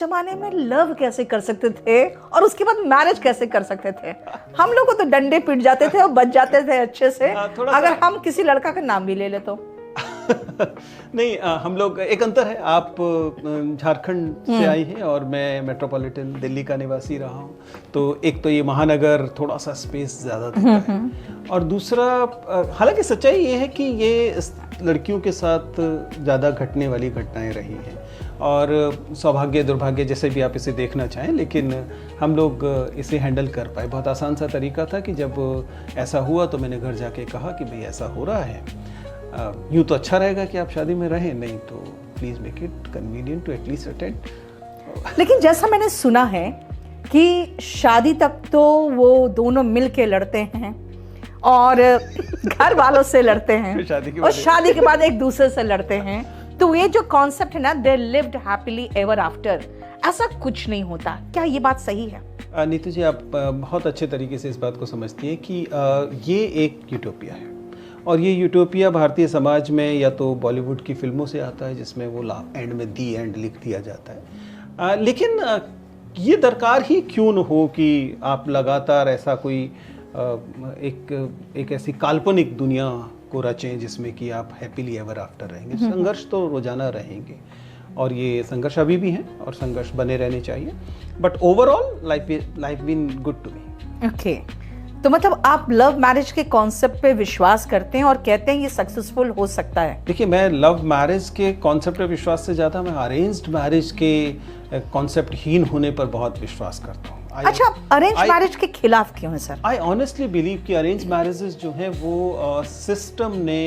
जमाने में लव कैसे कर सकते थे और उसके बाद मैरिज कैसे कर सकते थे? हम लोग को तो डंडे पीट जाते थे और बच जाते थे अच्छे से, अगर हम किसी लड़का का नाम भी ले ले तो। नहीं, हम लोग एक अंतर है, आप झारखंड से आई हैं और मैं मेट्रोपॉलिटन दिल्ली का निवासी रहा हूँ, तो एक तो ये महानगर थोड़ा सा स्पेस ज़्यादा देता है, और दूसरा हालांकि सच्चाई ये है कि ये लड़कियों के साथ ज़्यादा घटने वाली घटनाएं रही हैं, और सौभाग्य दुर्भाग्य जैसे भी आप इसे देखना चाहें, लेकिन हम लोग इसे हैंडल कर पाए। बहुत आसान सा तरीका था कि जब ऐसा हुआ तो मैंने घर जाके कहा कि भाई ऐसा हो रहा है, यूँ तो अच्छा रहेगा कि आप शादी में रहें, नहीं तो please make it convenient to at least attend. लेकिन जैसा मैंने सुना है कि शादी तक तो वो दोनों मिल के लड़ते हैं और घर वालों से लड़ते हैं और शादी के बाद एक दूसरे से लड़ते हैं, तो ये जो कॉन्सेप्ट है ना, they lived happily ever after, ऐसा कुछ नहीं होता। क्या ये बात सही है? नीतू जी, आप बहुत अच्छे तरीके से इस बात को समझती हैं कि ये एक यूटोपिया है, और ये यूटोपिया भारतीय समाज में या तो बॉलीवुड की फिल्मों से आता है जिसमें वो एंड में दी एंड लिख दिया जाता है, लेकिन ये दरकार ही क्यों न हो कि आप लगातार ऐसा कोई एक ऐसी काल्पनिक दुनिया को रचें जिसमें कि आप हैप्पीली एवर आफ्टर रहेंगे। संघर्ष तो रोजाना रहेंगे, और ये संघर्ष अभी भी हैं और संघर्ष बने रहने चाहिए, but overall life been good to me. Okay, तो मतलब आप लव मैरिज के कॉन्सेप्ट पे विश्वास करते हैं और कहते हैं ये सक्सेसफुल हो सकता है? देखिए, मैं लव मैरिज के कॉन्सेप्ट पे विश्वास से ज़्यादा मैं अरेंज्ड मैरिज के कॉन्सेप्ट हीन होने पर बहुत विश्वास करता हूँ। अच्छा, अरेंज मैरिज के खिलाफ क्यों है सर? आई ऑनेस्टली बिलीव कि अरेंज मैरिजेस जो हैं वो सिस्टम ने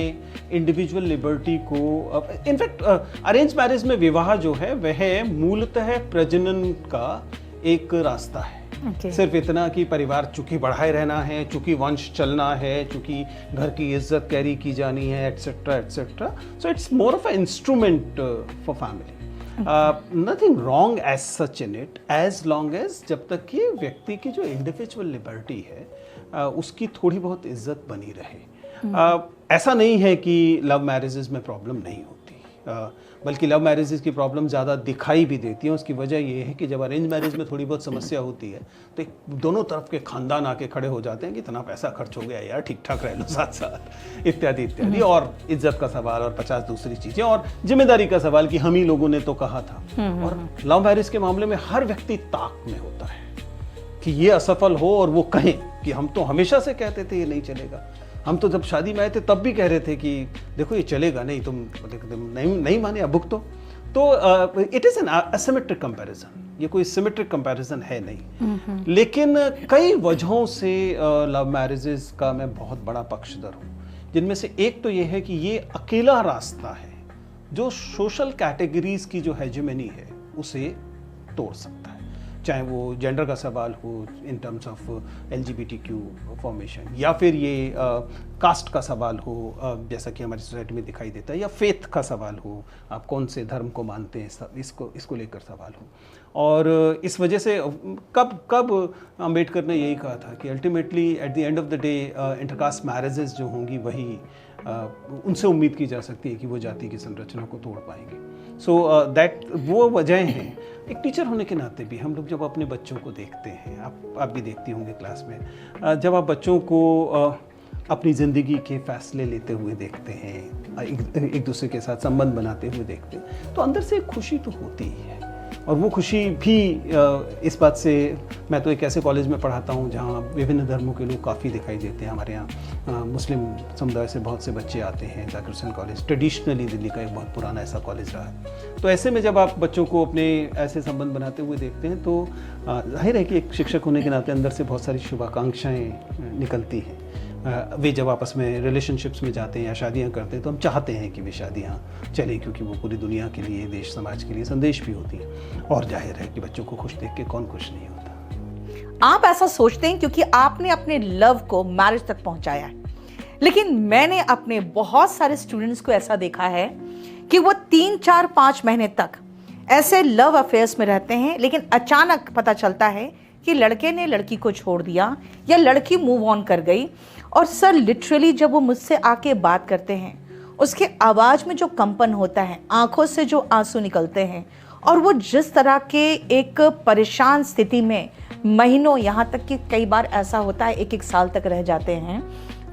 इंडिविजुअल लिबर्टी को, इनफैक्ट अरेंज मैरिज में विवाह जो है वह मूलतः प्रजनन का एक रास्ता है। सिर्फ इतना कि परिवार चूंकि बढ़ाए रहना है, चूंकि वंश चलना है, चूंकि घर की इज्जत कैरी की जानी है, etcetera etcetera, so it's more of a instrument for family. Nothing wrong as such in it, as long as जब तक कि व्यक्ति की जो इंडिविजुअल लिबर्टी है उसकी थोड़ी बहुत इज्जत बनी रहे। ऐसा नहीं है कि लव मैरिजेस में प्रॉब्लम नहीं होती, बल्कि लव मैरिजेस की प्रॉब्लम ज़्यादा दिखाई भी देती है। उसकी वजह ये है कि जब अरेंज मैरिज में थोड़ी बहुत समस्या होती है तो एक दोनों तरफ के खानदान आके खड़े हो जाते हैं कि इतना पैसा खर्च हो गया यार, ठीक ठाक रह लो साथ साथ, इत्यादि इत्यादि, और इज्जत का सवाल और 50 दूसरी चीज़ें, और जिम्मेदारी का सवाल कि हम ही लोगों ने तो कहा था। और लव मैरिज के मामले में हर व्यक्ति ताक में होता है कि ये असफल हो और वो कहें कि हम तो हमेशा से कहते थे ये नहीं चलेगा, हम तो जब शादी में आए थे तब भी कह रहे थे कि देखो ये चलेगा नहीं, तुम नहीं माने, अब भुगतो। तो it is an asymmetric comparison, ये कोई सिमेट्रिक कंपैरिजन है नहीं। लेकिन कई वजहों से लव मैरिजेस का मैं बहुत बड़ा पक्षधर हूँ, जिनमें से एक तो ये है कि ये अकेला रास्ता है जो सोशल कैटेगरीज की जो हेजेमनी है उसे तोड़ सकता है, चाहे वो जेंडर का सवाल हो in terms of LGBTQ formation, या फिर ये कास्ट का सवाल हो जैसा कि हमारी सोसाइटी में दिखाई देता है, या फेथ का सवाल हो, आप कौन से धर्म को मानते हैं, इसको लेकर सवाल हो। और इस वजह से कब अम्बेडकर ने यही कहा था कि ultimately at the end of the day intercaste marriages जो होंगी वही उनसे उम्मीद की जा सकती है कि वो जाति की संरचना को तोड़ पाएंगे। सो दैट वो वजह हैं। एक टीचर होने के नाते भी हम लोग जब अपने बच्चों को देखते हैं, आप भी देखती होंगे क्लास में, जब आप बच्चों को अपनी ज़िंदगी के फैसले लेते हुए देखते हैं, एक दूसरे के साथ संबंध बनाते हुए देखते हैं, तो अंदर से खुशी तो होती ही है। और वो खुशी भी इस बात से, मैं तो एक ऐसे कॉलेज में पढ़ाता हूँ जहाँ विभिन्न धर्मों के लोग काफ़ी दिखाई देते हैं। हमारे यहाँ मुस्लिम समुदाय से बहुत से बच्चे आते हैं। जाकिर हुसैन कॉलेज ट्रेडिशनली दिल्ली का एक बहुत पुराना ऐसा कॉलेज रहा है। तो ऐसे में जब आप बच्चों को अपने ऐसे संबंध बनाते हुए देखते हैं तो जाहिर है कि एक शिक्षक होने के नाते अंदर से बहुत सारी शुभाकांक्षाएँ निकलती हैं। वे जब आपस में रिलेशनशिप्स में जाते हैं या शादियां करते हैं तो हम चाहते हैं कि वे शादियां चलें, क्योंकि वो पूरी दुनिया के लिए, देश समाज के लिए संदेश भी होती है। और जाहिर है कि बच्चों को खुश देख के कौन खुश नहीं होता। आप ऐसा सोचते हैं क्योंकि आपने अपने लव को मैरिज तक पहुंचाया है, लेकिन मैंने अपने बहुत सारे स्टूडेंट्स को ऐसा देखा है कि वो 3, 4, 5 महीने तक ऐसे लव अफेयर्स में रहते हैं, लेकिन अचानक पता चलता है कि लड़के ने लड़की को छोड़ दिया या लड़की मूव ऑन कर गई। और सर लिटरली जब वो मुझसे आके बात करते हैं, उसके आवाज़ में जो कंपन होता है, आंखों से जो आंसू निकलते हैं, और वो जिस तरह के एक परेशान स्थिति में महीनों, यहाँ तक कि कई बार ऐसा होता है 1-1 साल तक रह जाते हैं,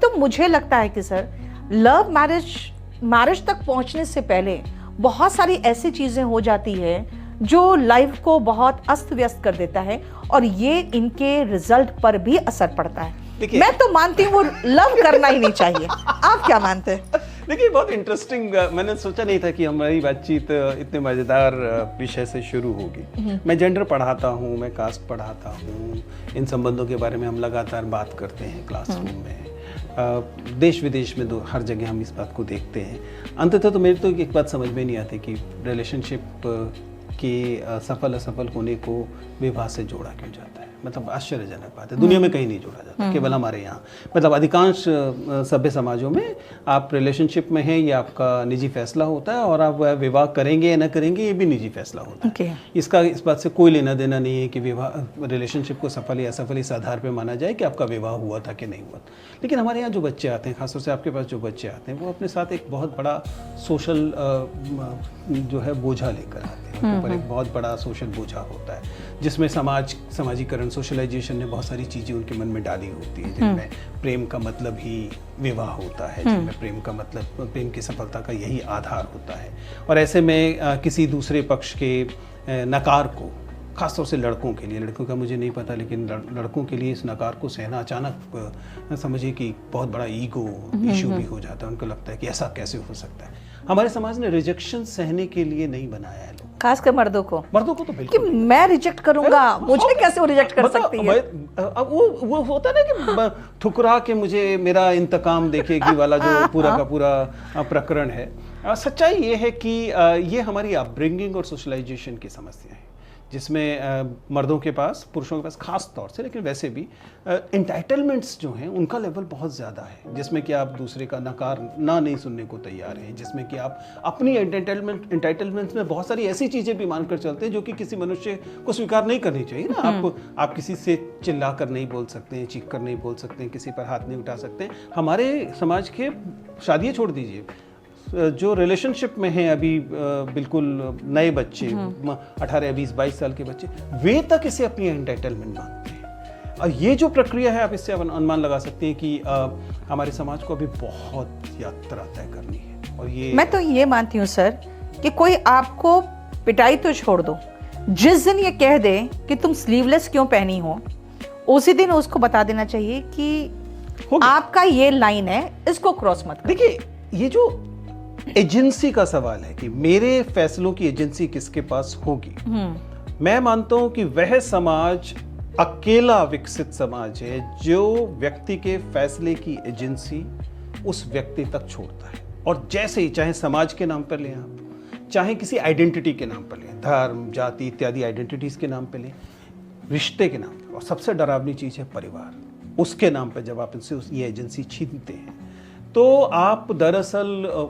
तो मुझे लगता है कि सर लव मैरिज तक पहुंचने से पहले बहुत सारी ऐसी चीजें हो जाती है जो लाइफ को बहुत अस्त व्यस्त कर देता है और ये इनके रिजल्ट पर भी असर पड़ता है। मैं तो मानती हूँ वो लव करना ही नहीं चाहिए। आप क्या मानते हैं? देखिए, बहुत इंटरेस्टिंग, मैंने सोचा नहीं था कि हमारी बातचीत इतने मज़ेदार विषय से शुरू होगी। मैं जेंडर पढ़ाता हूँ, मैं कास्ट पढ़ाता हूँ, इन संबंधों के बारे में हम लगातार बात करते हैं क्लासरूम में, देश विदेश में हर जगह हम इस बात को देखते हैं। अंततः तो मेरी तो एक बात समझ में नहीं आती कि रिलेशनशिप के सफल असफल होने को विवाह से जोड़ा क्यों जाता है। मतलब आश्चर्यजनक बात है, दुनिया में कहीं नहीं जोड़ा जाता, केवल हमारे यहाँ। मतलब अधिकांश सभ्य समाजों में आप रिलेशनशिप में हैं, ये आपका निजी फैसला होता है, और आप विवाह करेंगे या न करेंगे ये भी निजी फैसला होता है। इसका इस बात से कोई लेना देना नहीं है कि विवाह रिलेशनशिप को सफल या असफल इस आधार पर माना जाए कि आपका विवाह हुआ था कि नहीं हुआ। लेकिन हमारे यहाँ जो बच्चे आते हैं, खासतौर से आपके पास जो बच्चे आते हैं, वो अपने साथ एक बहुत बड़ा सोशल जो है बोझा लेकर आते हैं। उनके ऊपर एक बहुत बड़ा सोशल बोझा होता है, जिसमें समाजीकरण, सोशलाइजेशन ने बहुत सारी चीज़ें उनके मन में डाली होती है, जिनमें प्रेम का मतलब ही विवाह होता है, जिनमें प्रेम का मतलब, प्रेम की सफलता का यही आधार होता है। और ऐसे में किसी दूसरे पक्ष के नकार को, खासतौर से लड़कों के लिए, लड़कों का मुझे नहीं पता, लेकिन लड़कों के लिए इस नकार को सहना अचानक समझिए कि बहुत बड़ा ईगो इशू भी हो जाता है। उनको लगता है कि ऐसा कैसे हो सकता है। हमारे समाज ने रिजेक्शन सहने के लिए नहीं बनाया है लोग, खासकर मर्दों को तो बिल्कुल कि मैं रिजेक्ट करूंगा, मुझे कैसे वो रिजेक्ट कर सकती है। अब वो होता है ना कि ठुकरा के मुझे मेरा इंतकाम देखेगी वाला जो पूरा का पूरा प्रकरण है। सच्चाई ये है कि ये हमारी अपब्रिंगिंग और सोशलाइजेशन की समस्या है, जिसमें मर्दों के पास, पुरुषों के पास खास तौर से, लेकिन वैसे भी एंटाइटलमेंट्स जो हैं उनका लेवल बहुत ज़्यादा है, जिसमें कि आप दूसरे का नकार नहीं सुनने को तैयार हैं, जिसमें कि आप अपनी एंटाइटलमेंट्स में बहुत सारी ऐसी चीज़ें भी मानकर चलते हैं जो कि किसी मनुष्य को स्वीकार नहीं करनी चाहिए ना। आप किसी से चिल्ला कर नहीं बोल सकते हैं, चीख कर नहीं बोल सकते हैं, किसी पर हाथ नहीं उठा सकते हैं। हमारे समाज के, शादी छोड़ दीजिए, जो रिलेशनशिप में हैं अभी बिल्कुल नए बच्चे, 18, 20, 22 साल के बच्चे, वे तक इसे अपनी एंटाइटलमेंट मानते हैं। और ये जो प्रक्रिया है, आप इससे अनुमान लगा सकते हैं कि हमारे समाज को अभी बहुत यात्रा तय करनी है। और ये, मैं तो ये मानती हूँ सर कि कोई आपको पिटाई तो छोड़ दो, जिस दिन ये कह दे कि तुम स्लीवलेस क्यों पहनी हो, उसी दिन उसको बता देना चाहिए कि आपका ये लाइन है, इसको क्रॉस मत करो। देखिए, ये जो एजेंसी का सवाल है कि मेरे फैसलों की एजेंसी किसके पास होगी, मैं मानता हूं कि वह समाज अकेला विकसित समाज है जो व्यक्ति के फैसले की एजेंसी उस व्यक्ति तक छोड़ता है। और जैसे ही, चाहे समाज के नाम पर लें आप, चाहे किसी आइडेंटिटी के नाम पर लें, धर्म, जाति इत्यादि आइडेंटिटीज के नाम पर लें, रिश्ते के नाम पर, और सबसे डरावनी चीज है परिवार, उसके नाम पर जब आप इनसे ये एजेंसी छीनते हैं तो आप दरअसल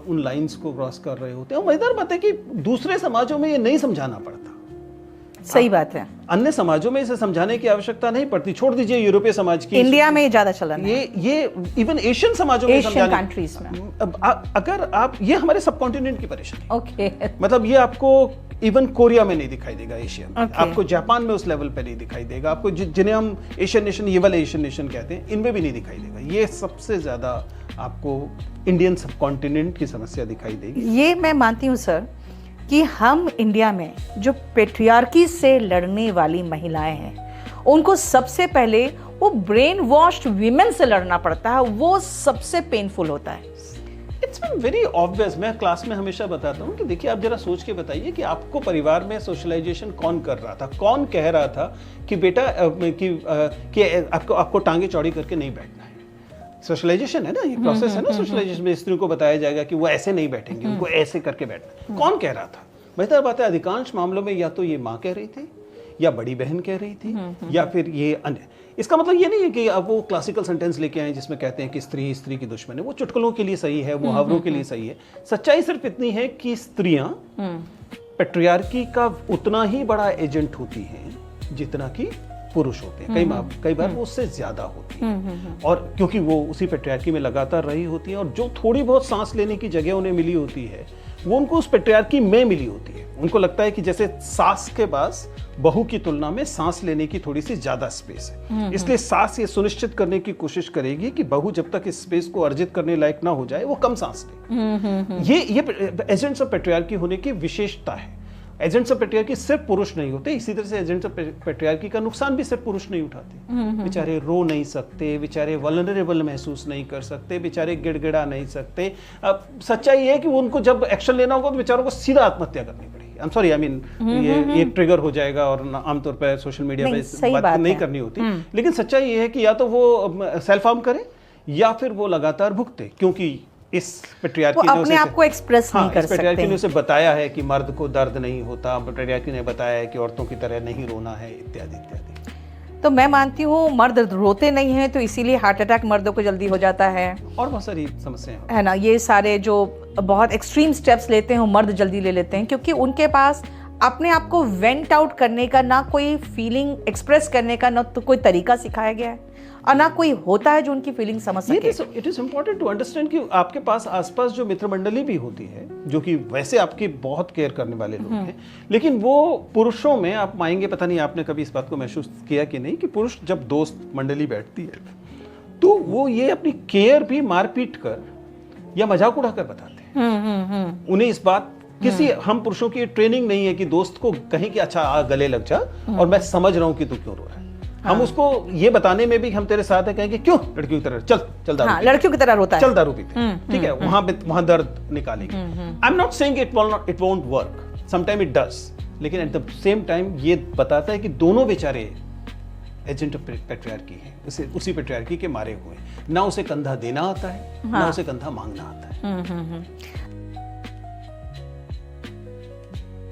उन लाइंस को क्रॉस कर रहे होते हैं। मजेदार बात है कि दूसरे समाजों में ये नहीं समझाना पड़ता। सही बात है, अन्य समाजों में इसे समझाने की आवश्यकता नहीं पड़ती। छोड़ दीजिए यूरोपीय समाज की, इंडिया में ज्यादा चलन है, ये इवन एशियन समाजों में समझाने, कंट्रीज में। अगर आप, ये हमारे सब कॉन्टिनेंट की परेशानी, ओके, मतलब ये आपको इवन कोरिया में नहीं दिखाई देगा, एशिया में, आपको जापान में उस लेवल पे नहीं दिखाई देगा, आपको जिन्हें हम एशियन नेशन, ये वाले एशियन नेशन कहते हैं, इनमें भी नहीं दिखाई देगा। ये सबसे ज्यादा आपको इंडियन सब कॉन्टिनेंट की समस्या दिखाई देगी। ये मैं मानती हूँ सर कि हम इंडिया में जो पेट्रियार्की से लड़ने वाली महिलाएं हैं, उनको सबसे पहले वो ब्रेन वॉश्ड वीमेन से लड़ना पड़ता है, वो सबसे पेनफुल होता है। It's been very obvious. मैं क्लास में हमेशा बताता हूँ कि देखिए, आप जरा सोच के बताइए कि आपको परिवार में सोशलाइजेशन कौन कर रहा था, कौन कह रहा था कि बेटा कि आपको टांगे चौड़ी करके नहीं बैठना है। सोशलाइजेशन है ना, ये प्रोसेस है ना सोशलाइजेशन में। स्त्रियों को बताया जाएगा कि वो ऐसे नहीं बैठेंगे, उनको ऐसे करके बैठना। कौन कह रहा था? बेहतर बात है, अधिकांश मामलों में या तो ये माँ कह रही थी, या बड़ी बहन कह रही थी, या फिर ये अन्य। इसका मतलब ये नहीं है कि अब वो क्लासिकल सेंटेंस लेके आए जिसमें कहते हैं कि स्त्री की दुश्मन है। वो चुटकुलों के लिए सही है, मुहावरों के लिए सही है। सच्चाई सिर्फ इतनी है कि स्त्रियां पैट्रियार्की का उतना ही बड़ा एजेंट होती हैं जितना कि पुरुष होते हैं। कई बार वो उससे ज्यादा होती हैं। और क्योंकि वो उसी पैट्रियार्की में लगातार रही होती हैं, और जो थोड़ी बहुत सांस लेने की जगह उन्हें मिली होती है, वो उनको उस पैट्रियार्की में मिली होती है। उनको लगता है कि जैसे सास के पास बहू की तुलना में सांस लेने की थोड़ी सी ज्यादा स्पेस है, इसलिए सास ये सुनिश्चित करने की कोशिश करेगी कि बहू जब तक इस स्पेस को अर्जित करने लायक ना हो जाए वो कम सांस ले। ये एजेंट्स ऑफ पैट्रियार्की होने की विशेषता है। एजेंट्स ऑफ पैट्रियार्की सिर्फ पुरुष नहीं होते, इसी तरह से एजेंट्स ऑफ पैट्रियार्की का नुकसान भी सिर्फ पुरुष नहीं उठाते। बेचारे रो नहीं सकते, बेचारे वल्नरेबल महसूस नहीं कर सकते, बेचारे गिड़गिड़ा नहीं सकते। अब सच्चाई है कि उनको जब एक्शन लेना होगा तो बेचारों को सीधा आत्महत्या करनी पड़ेगी। I am sorry, I mean ये एक ट्रिगर हो जाएगा और आमतौर पर सोशल मीडिया पे बात नहीं करनी होती, लेकिन सच्चाई ये है कि या तो वो सेल्फ हार्म करे या फिर वो लगातार भुगते, क्योंकि इस पैट्रियार्की ने अपने आप को एक्सप्रेस नहीं कर सकते। पैट्रियार्की ने उसे बताया है कि मर्द को दर्द नहीं होता, पैट्रियार्की ने बताया है कि औरतों की तरह नहीं रोना है, इत्यादि इत्यादि। तो मैं मानती हूँ मर्द रोते नहीं हैं, तो इसीलिए हार्ट अटैक मर्दों को जल्दी हो जाता है और बहुत सारी समस्याएं है ना। ये सारे जो बहुत एक्सट्रीम स्टेप्स लेते हैं वो मर्द जल्दी ले लेते हैं, क्योंकि उनके पास अपने आप को वेंट आउट करने का ना कोई फीलिंग एक्सप्रेस करने का ना तो कोई तरीका सिखाया गया है और ना कोई होता है जो उनकी फीलिंग समझ सके। It is important to understand कि आपके पास आसपास जो मित्र मंडली भी होती है जो कि वैसे आपकी बहुत केयर करने वाले लोग हैं, लेकिन वो पुरुषों में आप पाएंगे, पता नहीं आपने कभी इस बात को महसूस किया कि नहीं, कि पुरुष जब दोस्त मंडली बैठती है तो वो ये अपनी केयर भी मारपीट कर या मजाक उड़ाकर बताते हैं। उन्हें इस बात किसी हम पुरुषों की ट्रेनिंग नहीं है कि दोस्त को कहें कि अच्छा आ गले लग जा और मैं समझ रहा हूं कि तू क्यों रो रहा है। हम उसको ये बताने में भी हम तेरे साथ है, कहेंगे क्यों लड़कियों की तरह चल दारू पी, लड़कियों की तरह रोता है, चल दारू पीते, ठीक है, वहां दर्द निकालेंगे। I am not saying it won't work, sometime it does, लेकिन एट द सेम टाइम ये बताता है कि दोनों बेचारे एजेंट ऑफ पैट्रियार्की है, उसी पैट्रियार्की के मारे हुए, ना उसे कंधा देना आता है ना उसे कंधा मांगना आता है।